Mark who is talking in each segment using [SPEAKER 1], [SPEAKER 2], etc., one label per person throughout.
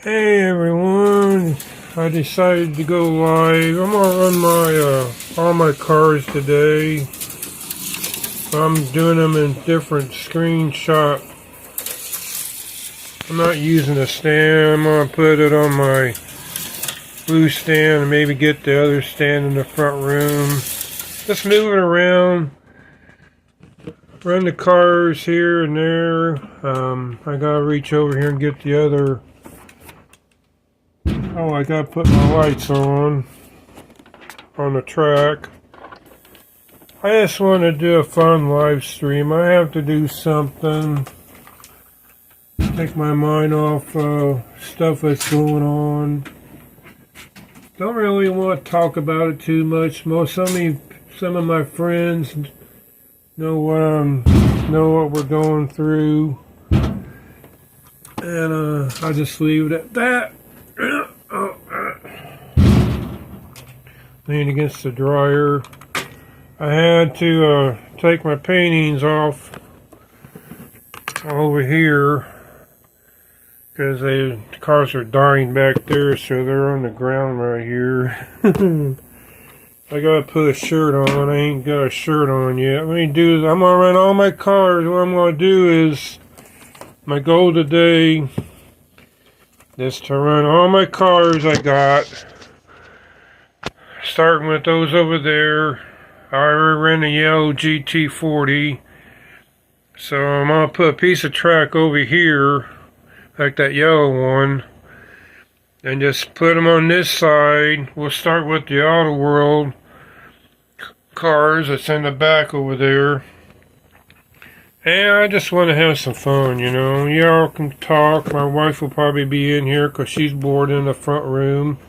[SPEAKER 1] Hey everyone, I decided to go live. I'm gonna run all my cars today. I'm doing them in different screenshot. I'm not using a stand. I'm gonna put it on my blue stand and maybe get the other stand in the front room. Just move it around. Run the cars here and there. I gotta reach over here and get the other. Oh, I gotta put my lights on the track. I just want to do a fun live stream. I have to do something. Take my mind off stuff that's going on. Don't really want to talk about it too much. Some of my friends know what we're going through, and I'll just leave it at that. Lean against the dryer. I had to take my paintings off over here because the cars are dying back there, so they're on the ground right here. I gotta put a shirt on. I ain't got a shirt on yet. I'm gonna run all my cars. What I'm gonna do is, my goal today is to run all my cars I got, starting with those over there. I already ran the yellow GT40, so I'm gonna put a piece of track over here, like that yellow one, and just put them on this side. We'll start with the Auto World cars that's in the back over there. And I just want to have some fun, you know. Y'all can talk. My wife will probably be in here because she's bored in the front room.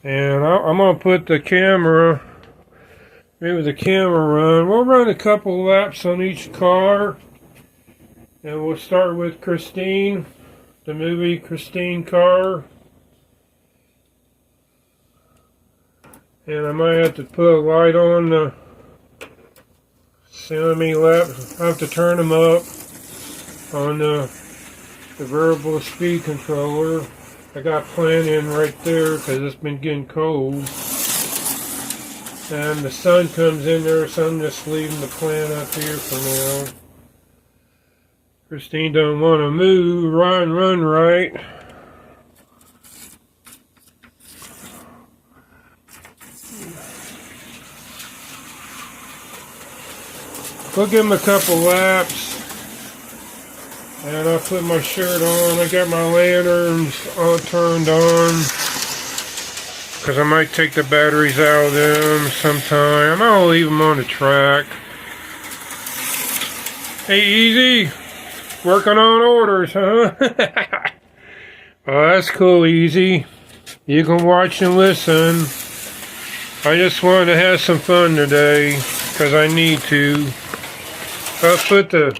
[SPEAKER 1] And I'm going to put the camera, maybe the camera run. We'll run a couple laps on each car. And we'll start with Christine, the movie Christine car. And I might have to put a light on the semi laps. I have to turn them up on the variable speed controller. I got plant in right there because it's been getting cold. And the sun comes in there, so I'm just leaving the plant up here for now. Christine don't want to move, run right. We'll give him a couple laps, and I'll put my shirt on. I got my lanterns all turned on, because I might take the batteries out of them sometime. I'll leave them on the track. Hey, Easy, working on orders, huh? Oh, that's cool, Easy. You can watch and listen. I just wanted to have some fun today, because I need to. I'll put the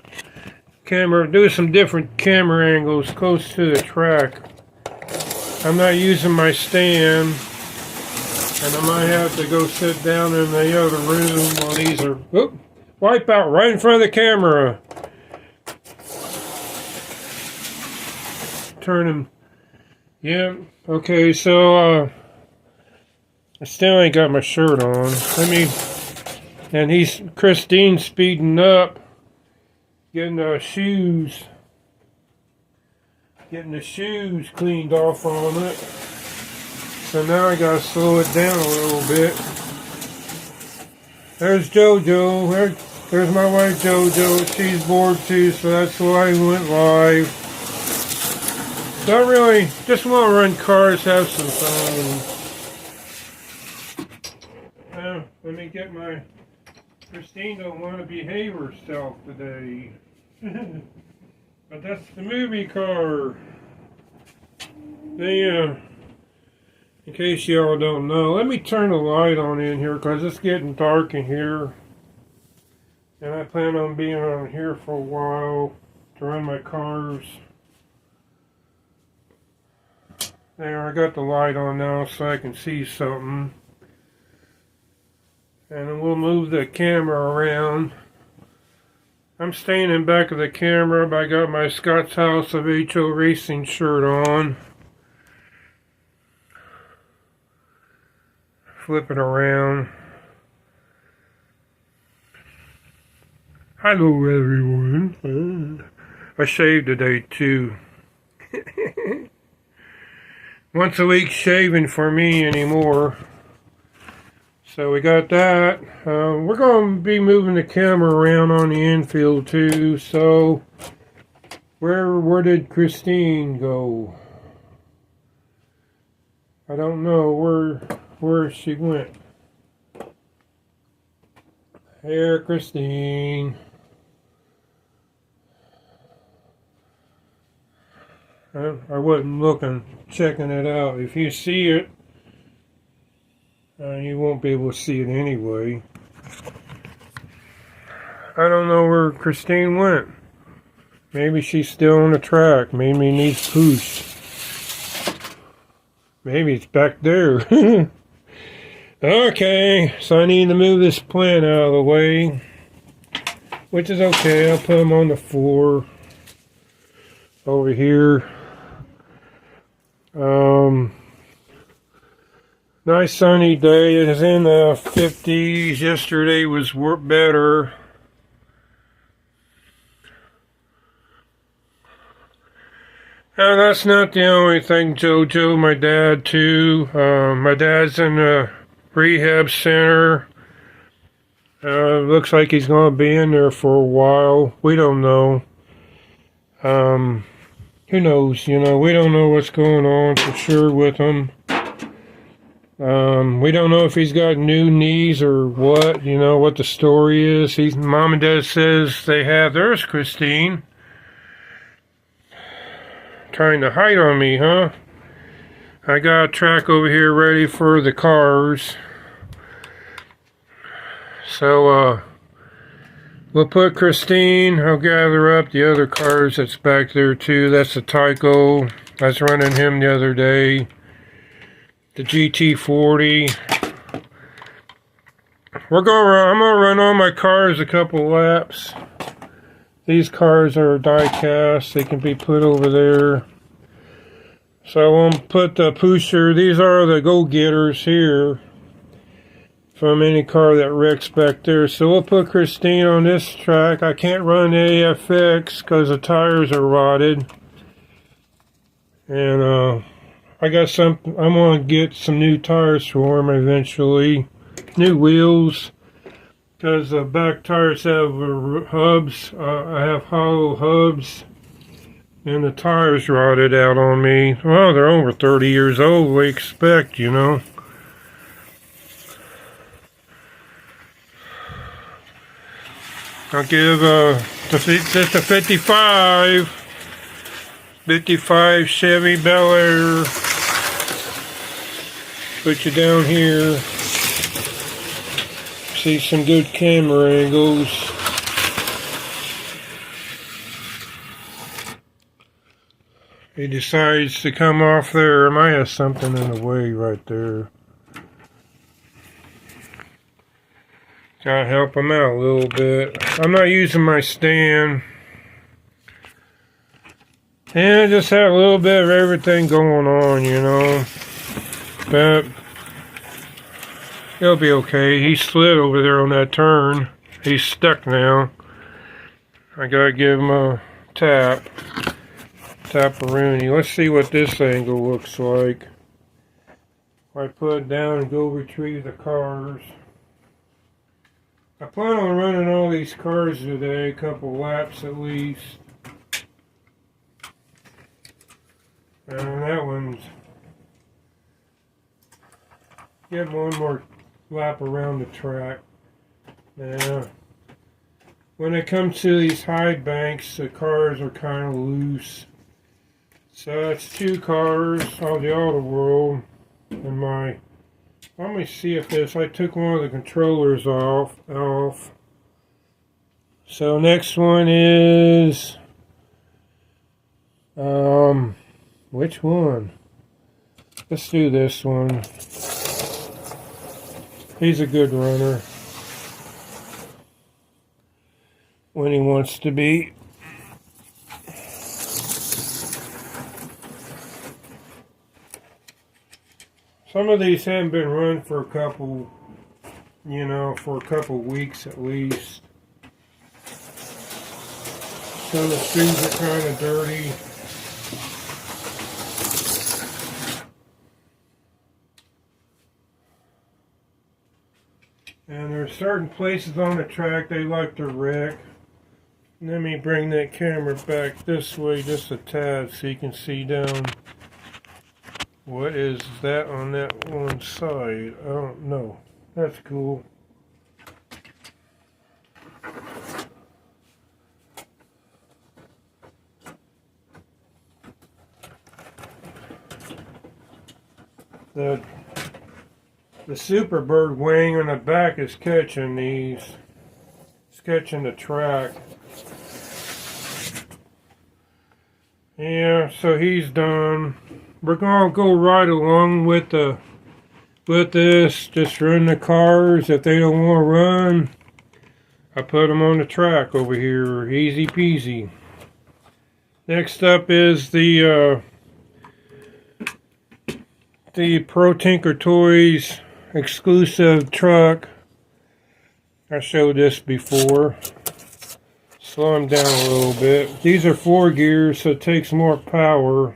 [SPEAKER 1] camera, do some different camera angles close to the track. I'm not using my stand, and I might have to go sit down in the other room while these are, whoop, wipe out right in front of the camera. Turn them, yeah, okay, so, I still ain't got my shirt on. And Christine's speeding up. Getting the shoes cleaned off on it. So now I gotta slow it down a little bit. There's JoJo. There's my wife JoJo. She's bored too, so that's why I went live. So I really just want to run cars, have some fun. Let me get my... Christine don't want to behave herself today. But that's the movie car. In case y'all don't know, let me turn the light on in here because it's getting dark in here. And I plan on being on here for a while to run my cars. There, I got the light on now so I can see something. And then we'll move the camera around. I'm staying in back of the camera, but I got my Scott's House of HO Racing shirt on. flip it around. Hello everyone. I shaved today too. Once a week shaving for me anymore. So we got that. We're going to be moving the camera around on the infield too. So where did Christine go? I don't know where she went. Here, Christine. I wasn't looking, checking it out. If you see it, you won't be able to see it anyway. I don't know where Christine went. Maybe she's still on the track. Maybe it needs push. Maybe it's back there. Okay, so I need to move this plant out of the way. Which is okay. I'll put them on the floor. Over here. Nice sunny day. It is in the 50s. Yesterday was better. And that's not the only thing, Jojo. My dad too. My dad's in the rehab center. Looks like he's going to be in there for a while. We don't know. Who knows? You know, we don't know what's going on for sure with him. We don't know if he's got new knees or what. You know what the story is. Mom and Dad says they have. There's Christine. Trying to hide on me, huh? I got a track over here ready for the cars. So, we'll put Christine. I'll gather up the other cars that's back there too. That's the Tyco. I was running him the other day. The GT40. I'm gonna run all my cars a couple laps. These cars are die cast. They can be put over there. So I won't put the pusher. These are the go-getters here. From any car that wrecks back there. So we'll put Christine on this track. I can't run the AFX because the tires are rotted. And I got some. I'm gonna get some new tires for him eventually. New wheels. Because the back tires have hubs. I have hollow hubs. And the tires rotted out on me. Well, they're over 30 years old. We expect, you know. I'll give just a 55 Chevy Bel Air. Put you down here. See some good camera angles. He decides to come off there. I might have something in the way right there. Gotta help him out a little bit. I'm not using my stand. And I just have a little bit of everything going on, you know. But he'll be okay. He slid over there on that turn. He's stuck now. I gotta give him a tap. Tap-a-rooney. Let's see what this angle looks like. I put it down and go retrieve the cars. I plan on running all these cars today, a couple laps at least. And that one's... Get one more lap around the track. Now, when it comes to these high banks, the cars are kind of loose. So that's two cars on the Auto World. And my... Let me see if this... I took one of the controllers off. So next one is... which one? Let's do this one. He's a good runner. When he wants to be. Some of these haven't been run for a couple, you know, for a couple weeks at least. So the screws are kind of dirty. And there's certain places on the track they like to wreck. Let me bring that camera back this way just a tad so you can see down. What is that on that one side? I don't know. That's cool. The Superbird wing on the back is catching these. It's catching the track. Yeah, so he's done. We're gonna go right along with this. Just run the cars. If they don't want to run, I put them on the track over here. Easy peasy. Next up is the Pro Tinker Toys exclusive truck. I showed this before. Slow them down a little bit. These are 4 gears, so it takes more power.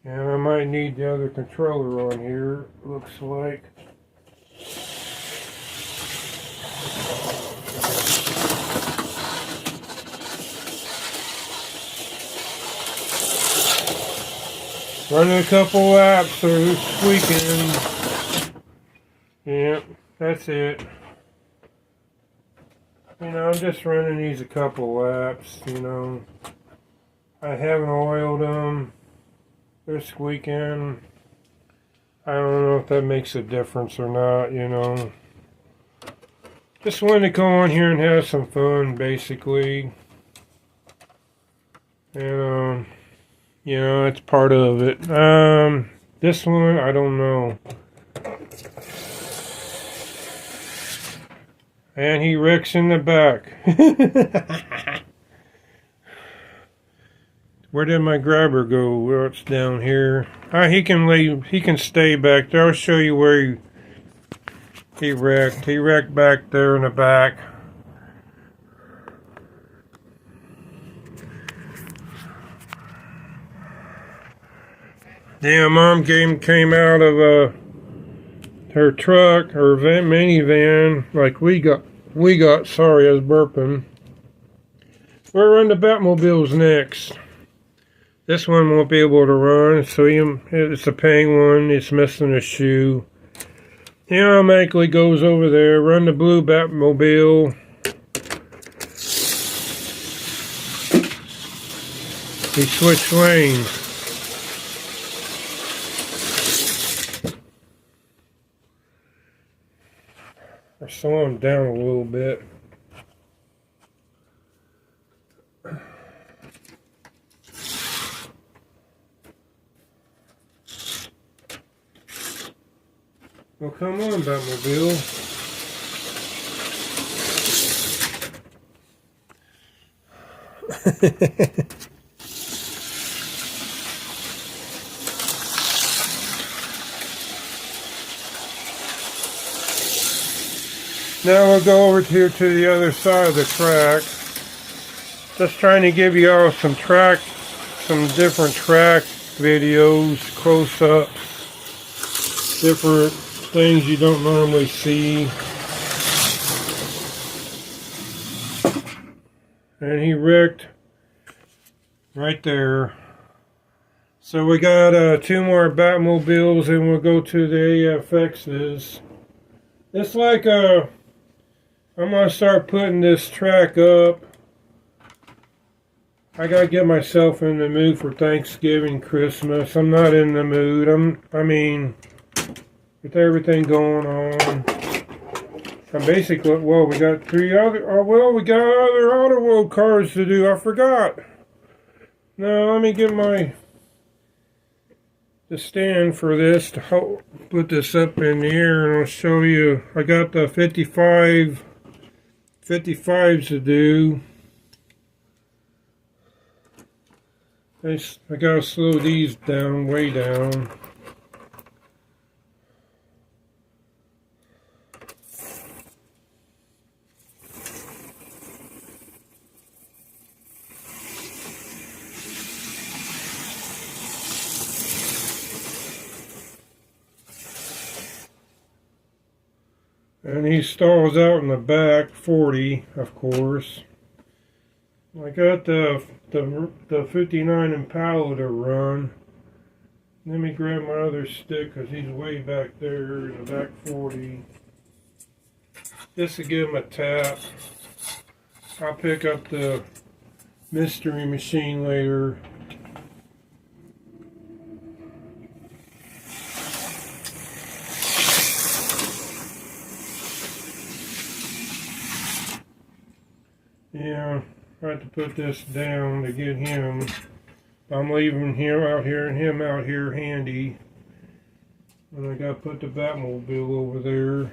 [SPEAKER 1] And I might need the other controller on here, looks like. Running a couple laps, so squeaking. Yep, that's it. You know, I'm just running these a couple laps, you know. I haven't oiled them. They're squeaking. I don't know if that makes a difference or not, you know. Just wanted to go on here and have some fun, basically. And, you know, it's part of it. This one, I don't know. And he wrecks in the back. Where did my grabber go? Well, it's down here. He can stay back there. I'll show you where he wrecked. He wrecked back there in the back. Yeah, Mom came out of her truck or minivan like we got. Sorry, I was burping. We're on the Batmobiles next. This one won't be able to run, so it's a Penguin. It's missing a shoe. He automatically goes over there. Run the blue Batmobile. He switched lanes. I'll slow him down a little bit. Well, come on, Batmobile. Now we'll go over here to the other side of the track. Just trying to give you all some different track videos, close-ups, different things you don't normally see. And he wrecked right there. So we got 2 more Batmobiles and we'll go to the AFXs. It's like I'm going to start putting this track up. I got to get myself in the mood for Thanksgiving, Christmas. I'm not in the mood. I mean, with everything going on. I'm basically, well, we got 3 other, we got other Auto World cars to do. I forgot. Now, let me get the stand for this to put this up in the air, and I'll show you. I got the 55s to do. I gotta slow these down, way down. And he stalls out in the back, 40, of course. I got the 59 Impala to run. Let me grab my other stick because he's way back there in the back 40. Just to give him a tap. I'll pick up the mystery machine later. Yeah, I have to put this down to get him. I'm leaving him out here and him out here handy. And I gotta put the Batmobile over there.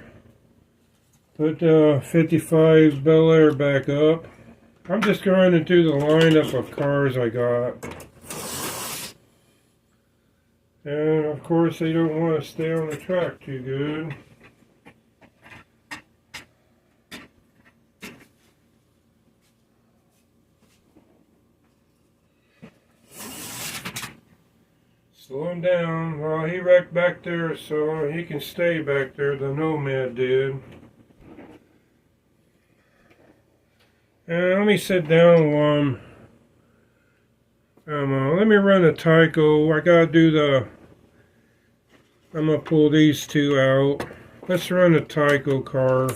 [SPEAKER 1] Put 55's Bel Air back up. I'm just running through the lineup of cars I got. And of course they don't want to stay on the track too good. Slow him down. Well, he wrecked back there, so he can stay back there. The Nomad did. And let me sit down one. Let me run the Tyco. I gotta do the. I'm gonna pull these two out. Let's run the Tyco car.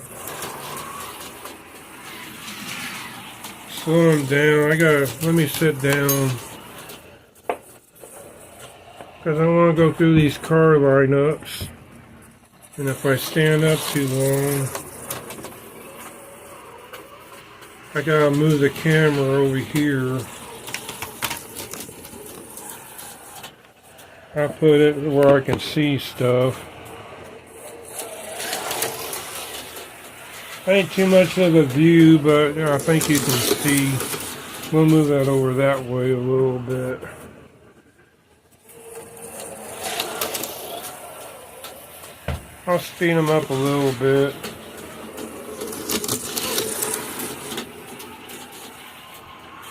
[SPEAKER 1] Slow him down. Let me sit down. Because I want to go through these car lineups. And if I stand up too long, I gotta move the camera over here. I put it where I can see stuff. Ain't too much of a view, but I think you can see. We'll move that over that way a little bit. I'll speed them up a little bit.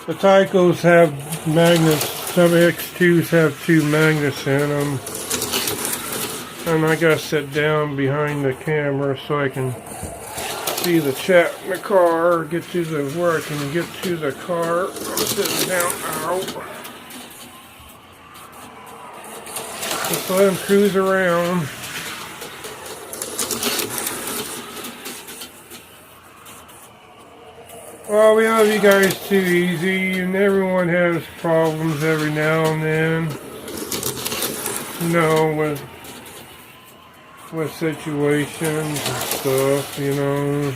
[SPEAKER 1] The Tycos have magnets. Some X2s have 2 magnets in them. And I gotta sit down behind the camera so I can see the chat in the car. Get to where I can get to the car. I'm sitting down out. Just let them cruise around. Well, we love you guys too easy, and everyone has problems every now and then. You know, with situations and stuff, you know.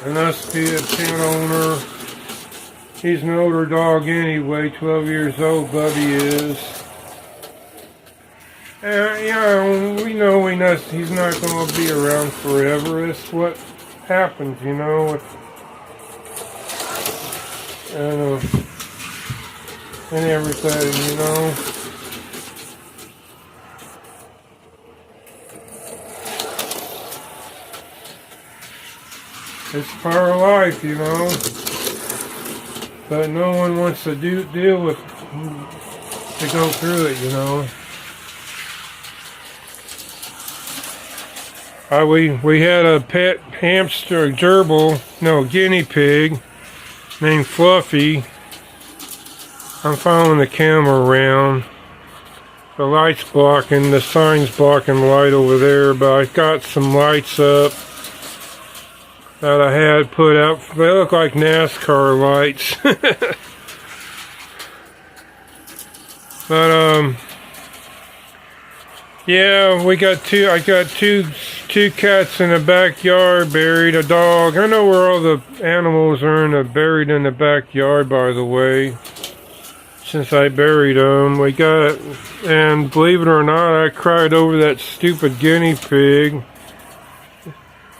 [SPEAKER 1] And us being a pet owner, he's an older dog anyway, 12 years old, Bubby is. And, you know, we know he's not going to be around forever. It's what happens, you know. And everything, you know. It's part of life, you know. But no one wants to deal with to go through it, you know. We had a pet hamster, a gerbil, no, guinea pig, named Fluffy. I'm following the camera around. The light's blocking, the sign's blocking the light over there, but I got some lights up that I had put up. They look like NASCAR lights. But yeah, I got two cats in the backyard buried, a dog. I know where all the animals are buried in the backyard, by the way. Since I buried them, we got it. And believe it or not, I cried over that stupid guinea pig.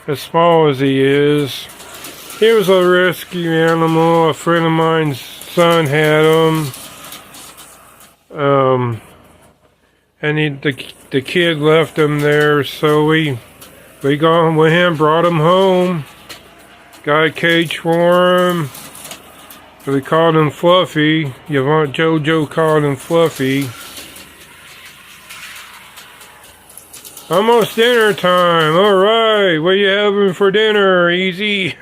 [SPEAKER 1] As small as he is. He was a rescue animal. A friend of mine's son had him. And the kid left him there, so we gone with him, brought him home, got a cage for him. We called him Fluffy. JoJo called him Fluffy. Almost dinner time. Alright, what you having for dinner? Easy.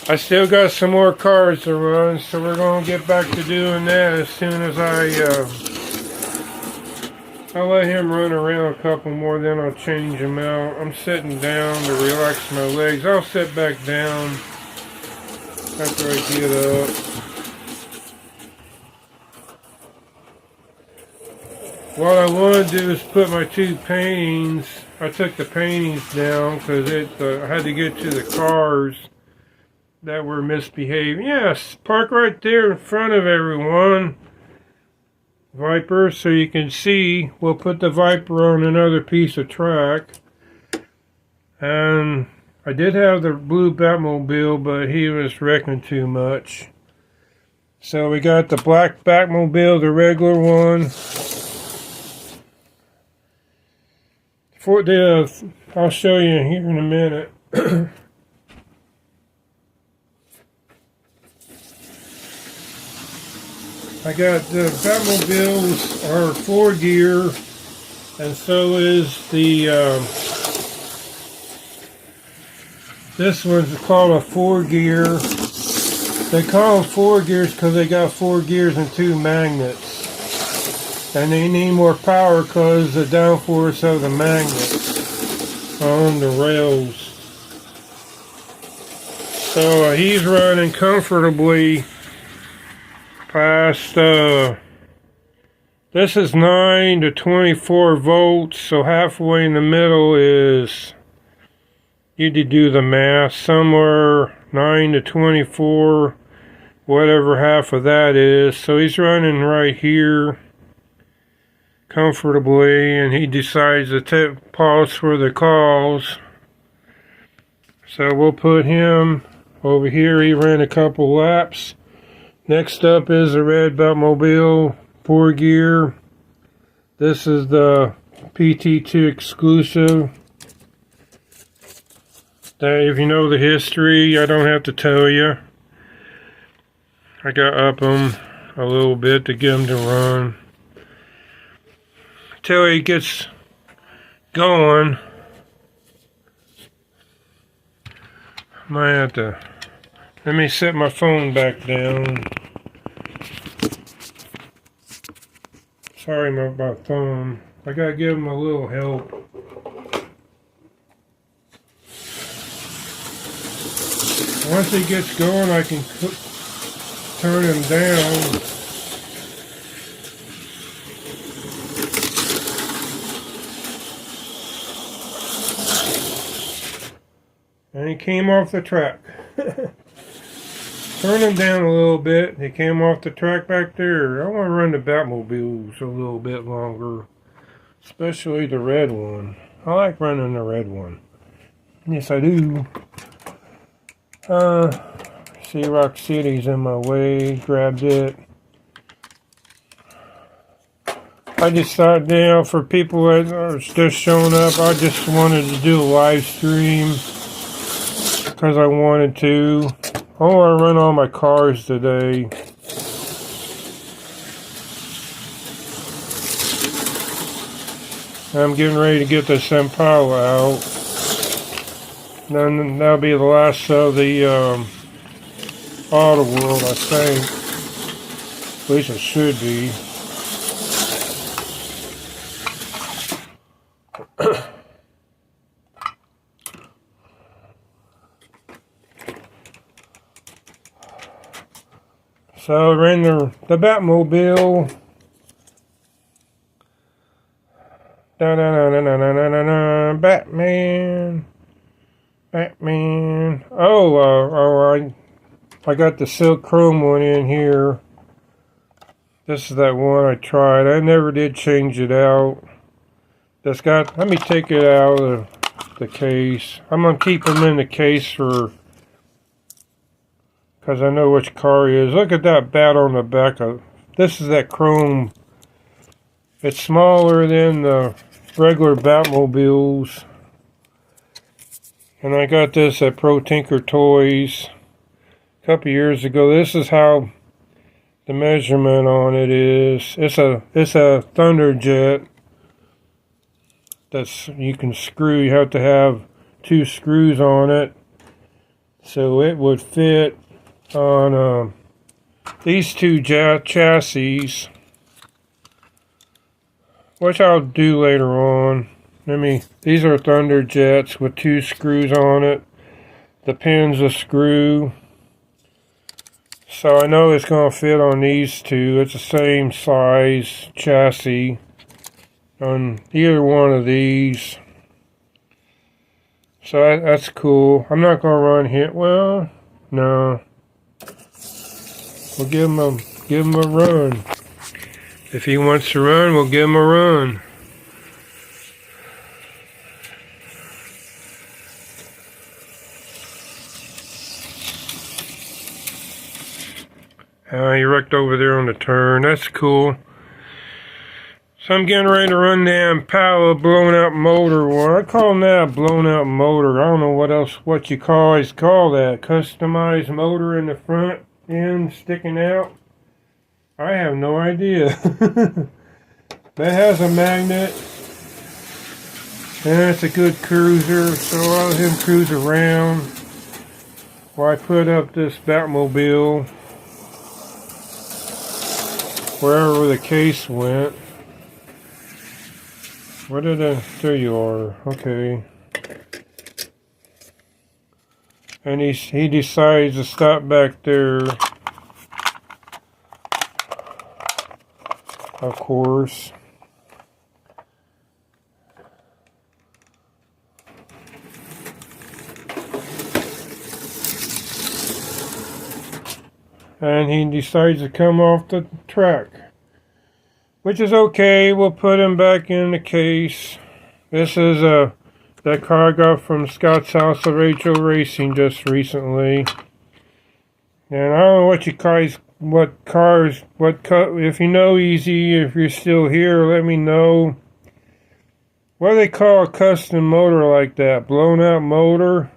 [SPEAKER 1] I still got some more cars to run, so we're going to get back to doing that as soon as I'll let him run around a couple more, then I'll change him out. I'm sitting down to relax my legs. I'll sit back down after I get up. What I want to do is put my two paintings. I took the paintings down because I had to get to the cars that were misbehaving. Yes, park right there in front of everyone. Viper, so you can see. We'll put the Viper on another piece of track. And I did have the blue Batmobile, but he was wrecking too much. So we got the black Batmobile, the regular one. I'll show you here in a minute. I got the Batmobiles are 4-gear, and so is the this one's called a 4-gear. They call them 4 gears because they got 4 gears and 2 magnets, and they need more power because the downforce of the magnets on the rails. So he's running comfortably past this is 9 to 24 volts, so halfway in the middle is, you need to do the math, somewhere 9 to 24, whatever half of that is. So he's running right here comfortably, and he decides to pause for the calls. So we'll put him over here. He ran a couple laps. Next up is the red Batmobile 4-gear. This is the PT2 exclusive. That, if you know the history, I don't have to tell you. I got up him a little bit to get him to run. Till he gets going. Might have to, let me set my phone back down. Sorry about my phone. I gotta give him a little help. Once he gets going, I can turn him down. And he came off the track. Turn him down a little bit. He came off the track back there. I want to run the Batmobiles a little bit longer. Especially the red one. I like running the red one. Yes, I do. See, Rock City's in my way. Grabbed it. I just thought, for people that are just showing up, I just wanted to do a live stream. Because I wanted to. I want to run all my cars today. I'm getting ready to get the Impala out. Then that'll be the last of the Auto World, I think. At least it should be. So we're in the Batmobile. Batman. Batman. I got the silk chrome one in here. This is that one I tried. I never did change it out. Let me take it out of the case. I'm going to keep them in the case because I know which car it is. Look at that bat on the back of. This is that chrome. It's smaller than the regular Batmobiles. And I got this at Pro Tinker Toys a couple years ago. This is how the measurement on it is. It's a Thunderjet. that's you can screw. You have to have 2 screws on it, so it would fit on these 2 chassis, which I'll do later on. These are Thunder Jets with 2 screws on it. The pin's a screw. So I know it's going to fit on these 2. It's the same size chassis on either one of these. So that's cool. I'm not going to run here. Well, no. We'll give him a run. If he wants to run, we'll give him a run. He wrecked over there on the turn. That's cool. So I'm getting ready to run down power blown out motor. Well, I call that a blown out motor. I don't know what you guys call that. Customized motor in the front end sticking out. I have no idea. That has a magnet. And it's a good cruiser, so I'll let him cruise around while I put up this Batmobile wherever the case went. Where did I? There you are. Okay. And he decides to stop back there. Of course. And he decides to come off the track, which is okay. We'll put him back in the case. This is that car I got from Scott's House of Rachel Racing just recently. And I don't know what you guys, if you know Easy, if you're still here, let me know. What do they call a custom motor like that? Blown out motor?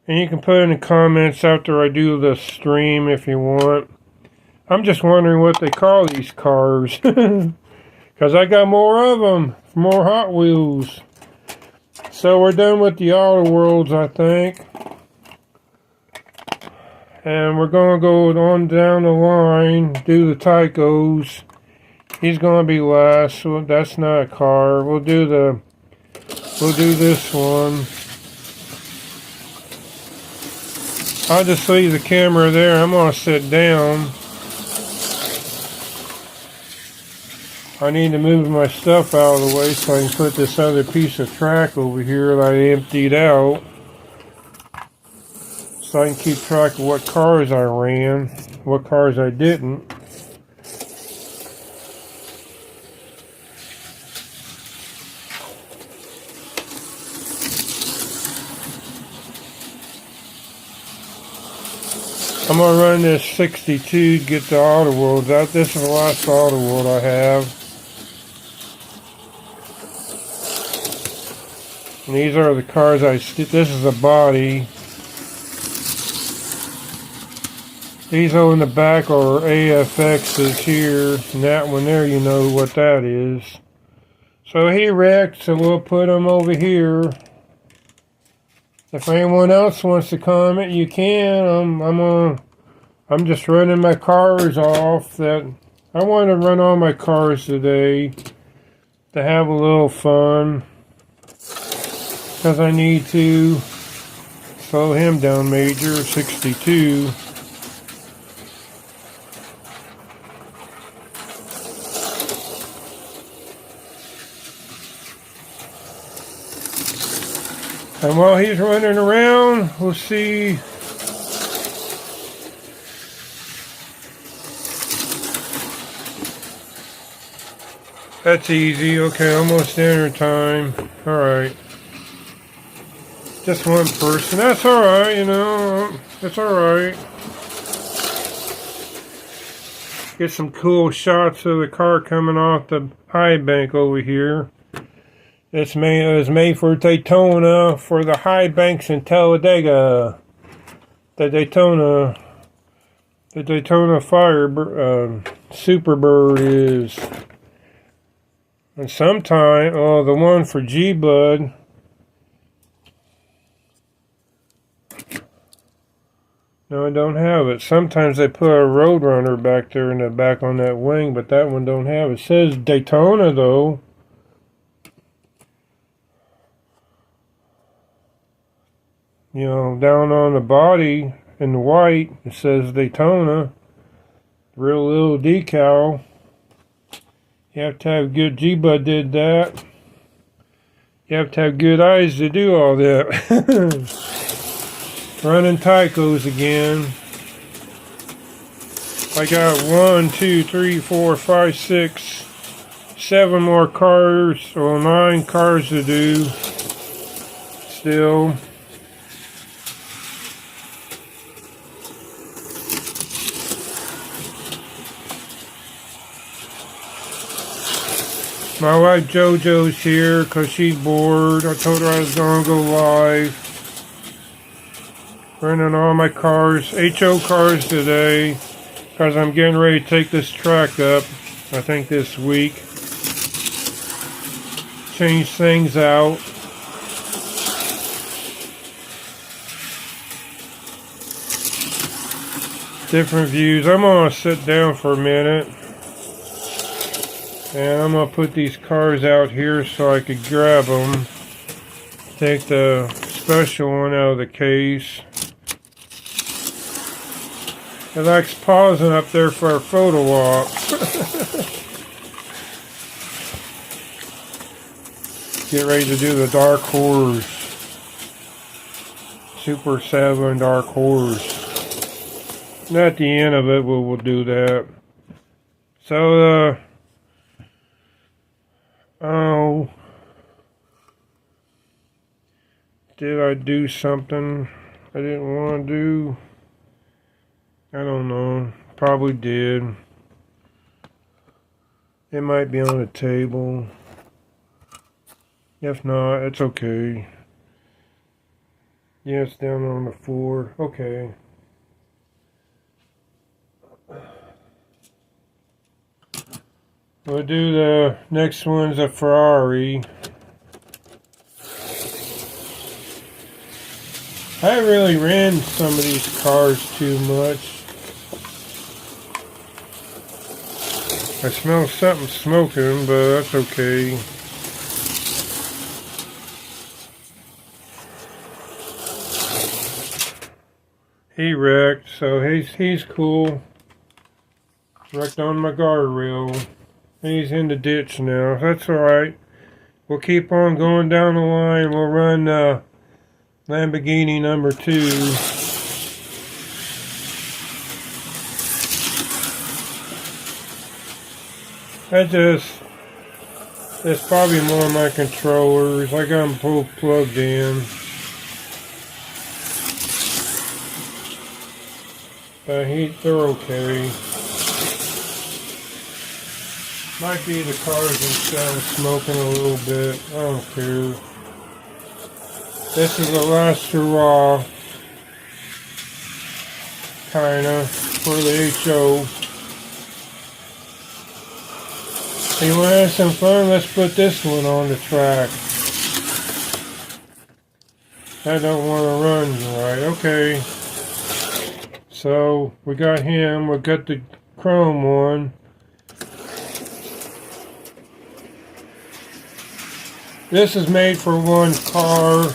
[SPEAKER 1] And you can put in the comments after I do the stream if you want. I'm just wondering what they call these cars. Because I got more of them. More Hot Wheels. So we're done with the Auto Worlds, I think. And we're going to go on down the line, do the Tycos. He's going to be last, so that's not a car. We'll do this one. I'll just leave the camera there. I'm going to sit down. I need to move my stuff out of the way so I can put this other piece of track over here that I emptied out. So I can keep track of what cars I ran, what cars I didn't. I'm going to run this 62 to get the Auto Worlds out. This is the last Auto World I have. And these are the cars this is the body. These on the back are AFXs here. And that one there, you know what that is. So he wrecked, so we'll put him over here. If anyone else wants to comment, you can. I'm just running my cars off. That I want to run all my cars today to have a little fun, because I need to. Slow him down, Major. 62. And while he's running around, we'll see. That's easy. Okay, almost dinner time. Alright. Just one person. That's alright, you know. That's alright. Get some cool shots of the car coming off the high bank over here. It was made for Daytona, for the high banks in Talladega. The Daytona Fire Superbird is. And sometime, oh, the one for G-Bud. No, I don't have it. Sometimes they put a Roadrunner back there in the back on that wing, but that one don't have it. It says Daytona, though. You know, down on the body in the white, it says Daytona. Real little decal. You have to have good, G-Bud did that. You have to have good eyes to do all that. Running Tycos again. I got 1, 2, 3, 4, 5, 6, 7 more cars, or 9 cars to do still. My wife JoJo's here because she's bored. I told her I was going to go live. Running all my cars, HO cars today, because I'm getting ready to take this track up, I think this week. Change things out. Different views. I'm going to sit down for a minute. And I'm going to put these cars out here so I could grab them. Take the special one out of the case. It likes pausing up there for a photo op. Get ready to do the Dark Horse. Super 7 Dark Horse. And at the end of it, we'll do that. So, oh, did I do something I didn't want to do? I don't know. Probably did. It might be on the table. If not, it's okay. Yeah, it's down on the floor. Okay. We'll do the next one's a Ferrari. I really ran some of these cars too much. I smell something smoking, but that's okay. He wrecked, so he's cool. Wrecked on my guardrail. He's in the ditch now. That's alright. We'll keep on going down the line. We'll run Lamborghini number 2. It's probably more of my controllers. I got them both plugged in. But they're okay. Might be the cars themselves smoking a little bit. I don't care. This is the last hurrah. Kinda. For the HO. You want to have some fun? Let's put this one on the track. I don't want to run right. Okay. So, we got him. We got the chrome one. This is made for one car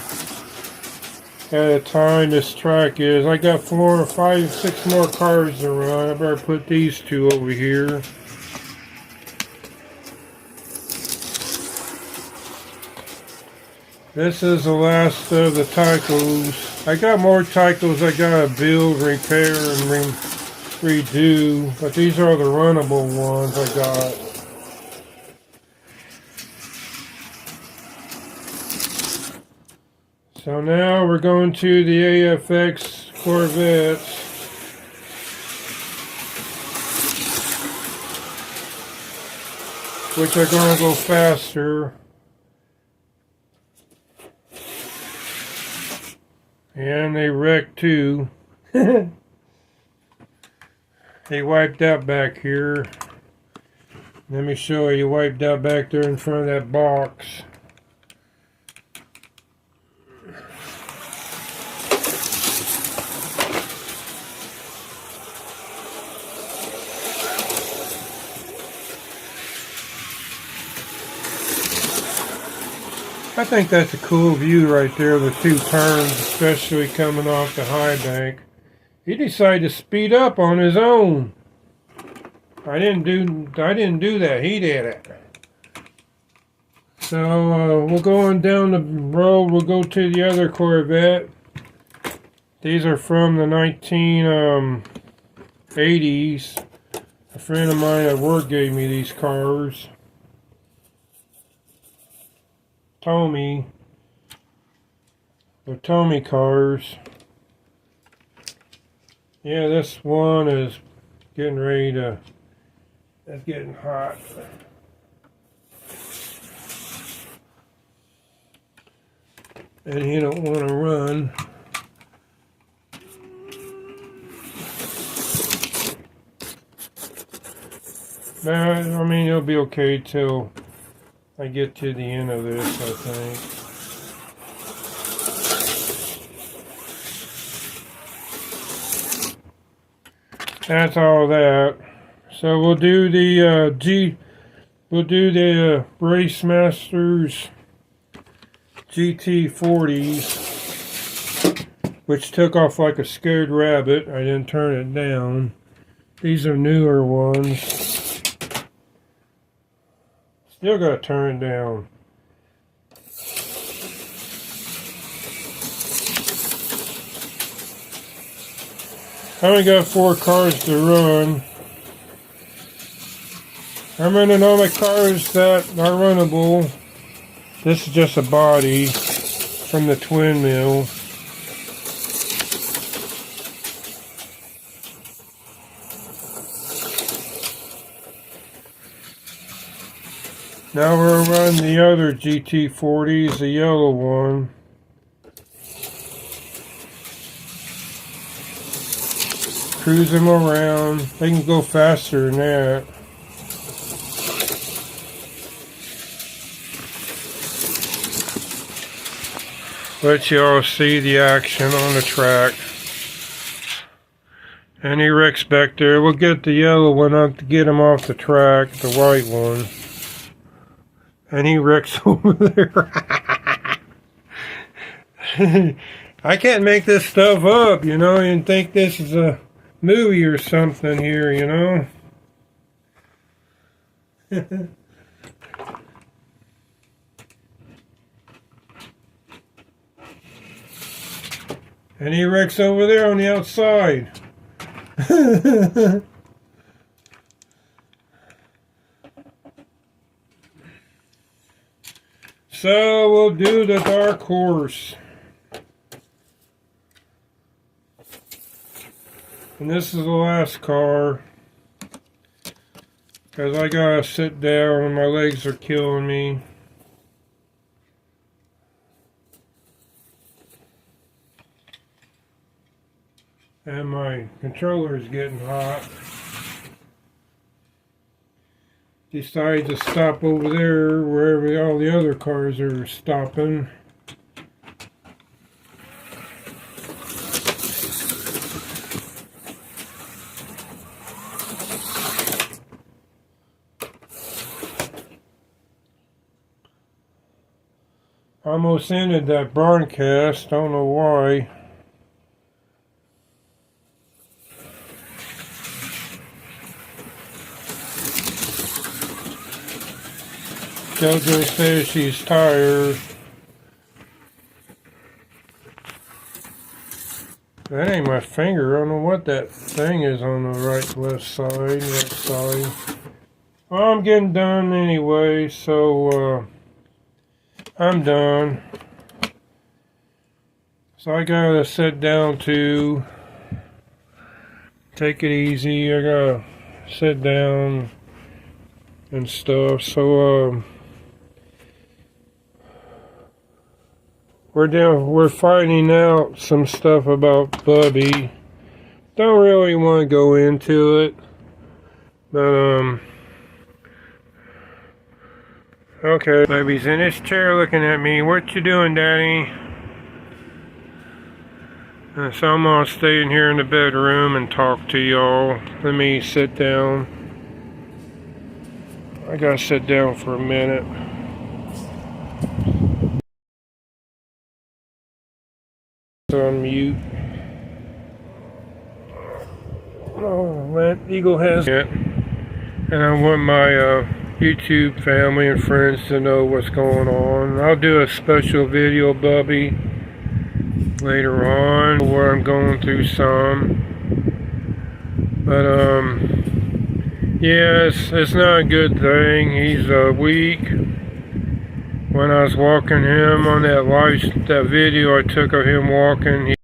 [SPEAKER 1] at a time. This track is. I got 4, 5, 6 more cars to run. I better put these 2 over here. This is the last of the Tycos. I got more Tycos I gotta build, repair, and redo. But these are the runnable ones I got. So now we're going to the AFX Corvettes. Which are going to go faster. And they wrecked too. He wiped out back here. Let me show you, he wiped out back there in front of that box. I think that's a cool view right there, the two turns, especially coming off the high bank. He decided to speed up on his own. I didn't do that. He did it. So we'll go on down the road. We'll go to the other Corvette. These are from the 1980s. A friend of mine at work gave me these cars. Tommy. They're Tommy cars. Yeah, this one is getting ready to, it's getting hot. And he don't want to run. But, I mean, it'll be okay till I get to the end of this, I think. That's all that. So we'll do the Race Masters GT40s, which took off like a scared rabbit. I didn't turn it down. These are newer ones. Still gotta turn it down. I only got 4 cars to run. I'm running all my cars that are runnable. This is just a body from the twin mill. Now we're running the other GT40s, the yellow one. Cruise them around. They can go faster than that. Let y'all see the action on the track. Any wrecks back there. We'll get the yellow one up to get him off the track, the white one. Any wrecks over there. I can't make this stuff up, you know, and think this is a movie or something here, you know. Any wrecks over there on the outside. So we'll do the dark horse. And this is the last car. Because I gotta sit down and my legs are killing me. And my controller is getting hot. Decided to stop over there wherever all the other cars are stopping. Almost ended that broadcast, don't know why. JoJo says she's tired. That ain't my finger. I don't know what that thing is on the left side. Well, I'm getting done anyway, so I'm done. So I gotta sit down to take it easy. I gotta sit down and stuff. So we're finding out some stuff about Bubby. don't really want to go into it. But, okay. Baby's in his chair looking at me. What you doing, Daddy? So I'm gonna stay in here in the bedroom and talk to y'all. Let me sit down. I gotta sit down for a minute. On mute. Oh, that eagle has it. And I want my YouTube family and friends to know what's going on. I'll do a special video, Bubby, later on where I'm going through some. But yeah, it's not a good thing. He's weak. When I was walking him on that video I took of him walking, he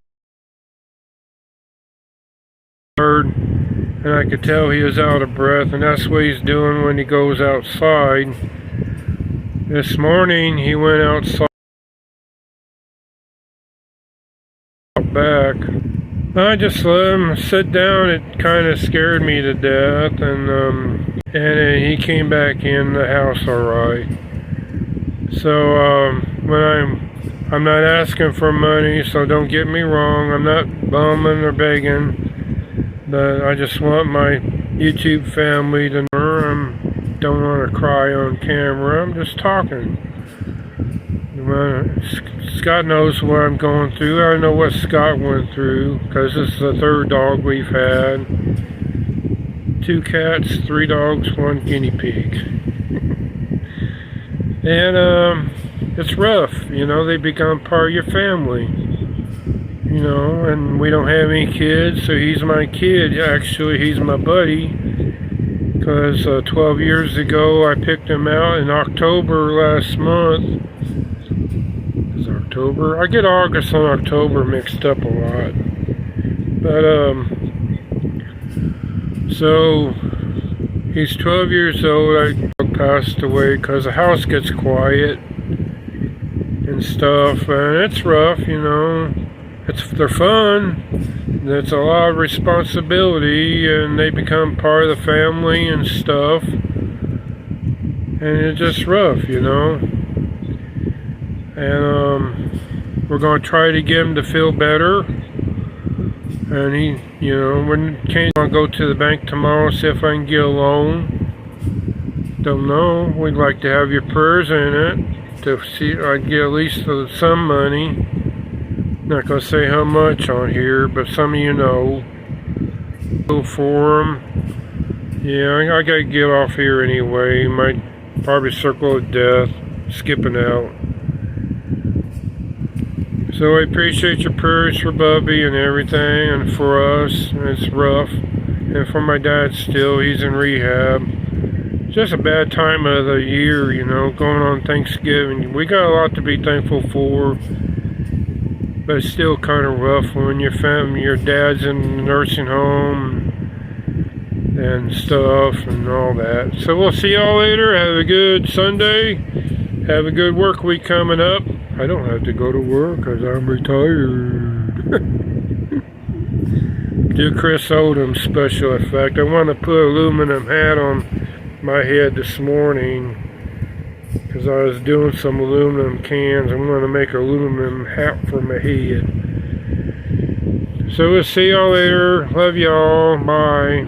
[SPEAKER 1] heard, and I could tell he was out of breath, and that's what he's doing when he goes outside. This morning he went outside back. I just let him sit down. It kind of scared me to death, and he came back in the house all right. So when I'm not asking for money, so don't get me wrong. I'm not bumming or begging, but I just want my YouTube family to know. I don't want to cry on camera. I'm just talking. Scott knows what I'm going through. I know what Scott went through, because it's the third dog we've had. 2 cats, 3 dogs, 1 guinea pig. And it's rough, you know. They become part of your family, you know. And we don't have any kids, so he's my kid. Actually, he's my buddy, because 12 years ago I picked him out in October last month. Is October? I get August and October mixed up a lot. But so he's 12 years old. I passed away because the house gets quiet and stuff, and it's rough, you know. They're fun. It's a lot of responsibility, and they become part of the family and stuff. And it's just rough, you know. And we're gonna try to get him to feel better. And he, you know, I'll go to the bank tomorrow, see if I can get a loan. Don't know. We'd like to have your prayers in it to see I'd get at least some money. Not gonna say how much on here, but some of you know. Go for them. Yeah, I gotta get off here anyway. Might probably circle of death, skipping out. So I appreciate your prayers for Bubby and everything, and for us. It's rough, and for my dad still, he's in rehab. Just a bad time of the year, you know, going on Thanksgiving. We got a lot to be thankful for, but it's still kind of rough when your dad's in the nursing home and stuff and all that. So we'll see y'all later. Have a good Sunday. Have a good work week coming up. I don't have to go to work because I'm retired. Do Chris Odom special effect. I want to put an aluminum hat on my head this morning because I was doing some aluminum cans. I'm going to make an aluminum hat for my head. So we'll see y'all later. Love y'all. Bye.